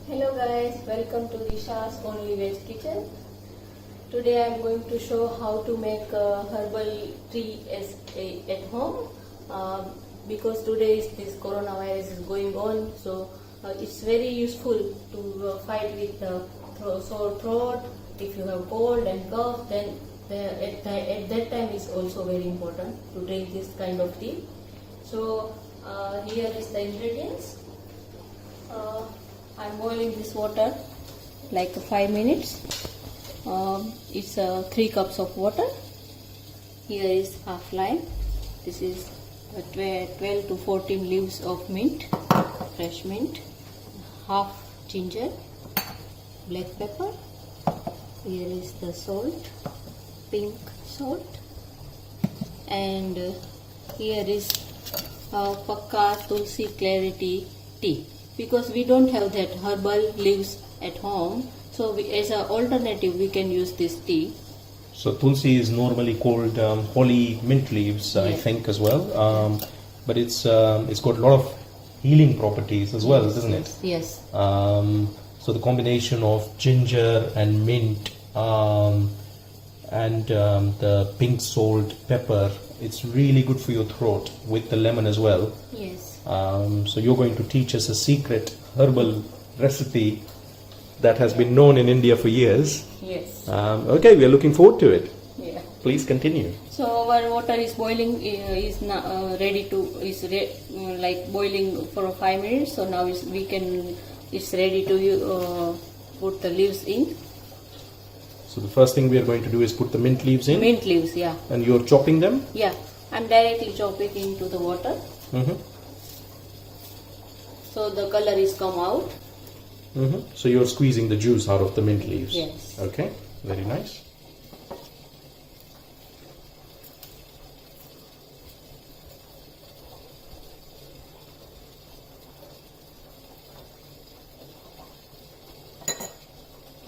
Hello guys, welcome to Disha's Only Veg Kitchen. Today I am going to show how to make herbal tea at home because today this coronavirus is going on, so it's very useful to fight with sore throat. If you have cold and cough, then at that time it's also very important to drink this kind of tea. So here is the ingredients. I'm boiling this water like 5 minutes. It's 3 cups of water. Here is half lime. This is 12 to 14 leaves of mint, fresh mint. Half ginger, black pepper. Here is the salt, pink salt. And here is Pakka Tulsi Clarity tea. Because we don't have that herbal leaves at home, so as an alternative we can use this tea. So Tulsi is normally called holy mint leaves, I think, as well. But it's got a lot of healing properties as well, isn't it? Yes. So the combination of ginger and mint and the pink salt, pepper, it's really good for your throat with the lemon as well. Yes. So you're going to teach us a secret herbal recipe that has been known in India for years. Yes. Okay, we are looking forward to it. Yeah. Please continue. So our water is boiling, is now like boiling for 5 minutes. So now it's ready to put the leaves in. So the first thing we are going to do is put the mint leaves in. Mint leaves, yeah. And you're chopping them? Yeah, I'm directly chopping into the water. So the color is come out. So you're squeezing the juice out of the mint leaves? Yes. Okay, very nice.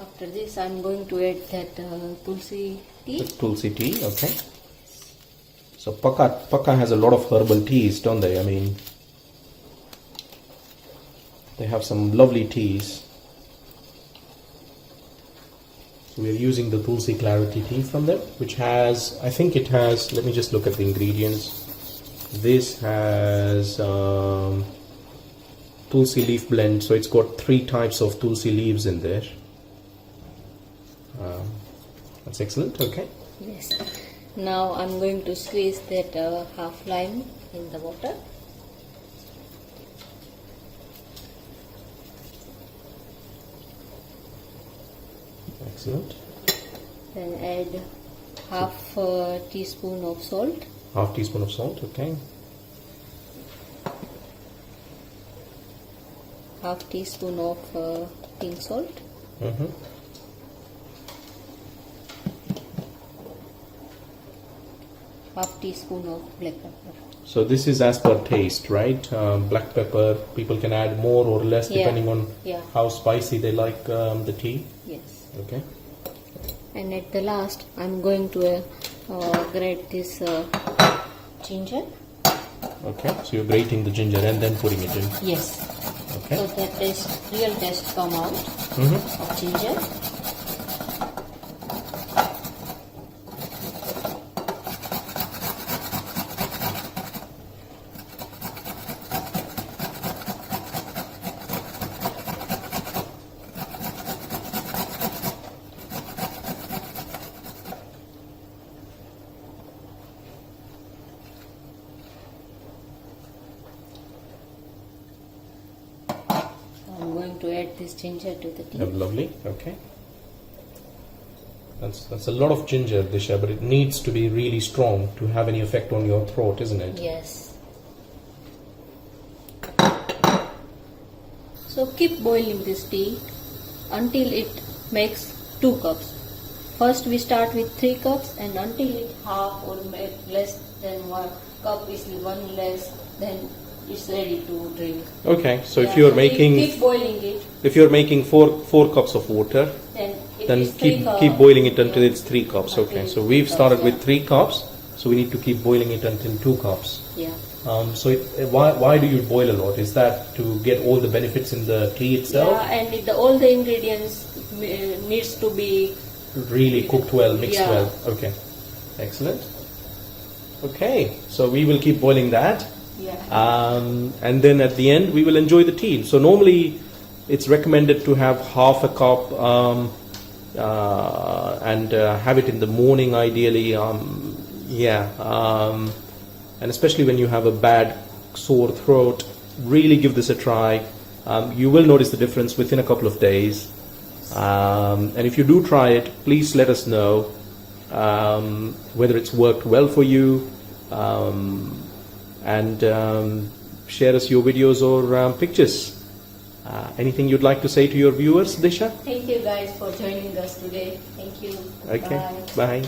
After this I'm going to add that Tulsi tea. The Tulsi tea, okay. So Pakka has a lot of herbal teas, don't they? I mean, they have some lovely teas. So we are using the Tulsi Clarity tea from them, which has, I think it has, let me just look at the ingredients. This has Tulsi leaf blend, so it's got 3 types of Tulsi leaves in there. That's excellent, okay. Yes. Now I'm going to squeeze that half lime in the water. Excellent. Then add half teaspoon of salt. Half teaspoon of salt, okay. Half teaspoon of pink salt. Half teaspoon of black pepper. So this is as per taste, right? Black pepper, people can add more or less depending on how spicy they like the tea. Yes. Okay. And at the last, I'm going to grate this ginger. Okay. So you're grating the ginger and then putting it in. Yes. Okay. So that real taste come out of ginger. I'm going to add this ginger to the tea. Lovely. Okay. That's a lot of ginger, Disha, but it needs to be really strong to have any effect on your throat, isn't it? Yes. So keep boiling this tea until it makes 2 cups. First we start with 3 cups, and until it half or less than 1 cup is 1 less, then it's ready to drink. Okay, so if you're making, keep boiling it. If you're making 4 cups of water, then keep boiling it until it's 3 cups. Okay, so we've started with 3 cups, so we need to keep boiling it until 2 cups. Yeah. Why do you boil a lot? Is that to get all the benefits in the tea itself? Yeah, and all the ingredients needs to be Really cooked well, mixed Yeah. well. Okay, excellent. Okay, so we will keep boiling that. And then at the end we will enjoy the tea. So normally it's recommended to have half a cup and have it in the morning ideally. And especially when you have a bad sore throat, really give this a try. You will notice the difference within a couple of days. And if you do try it, please let us know whether it's worked well for you. And share us your videos or pictures. Anything you'd like to say to your viewers, Disha? Thank you guys for joining us today. Thank you. Okay, bye.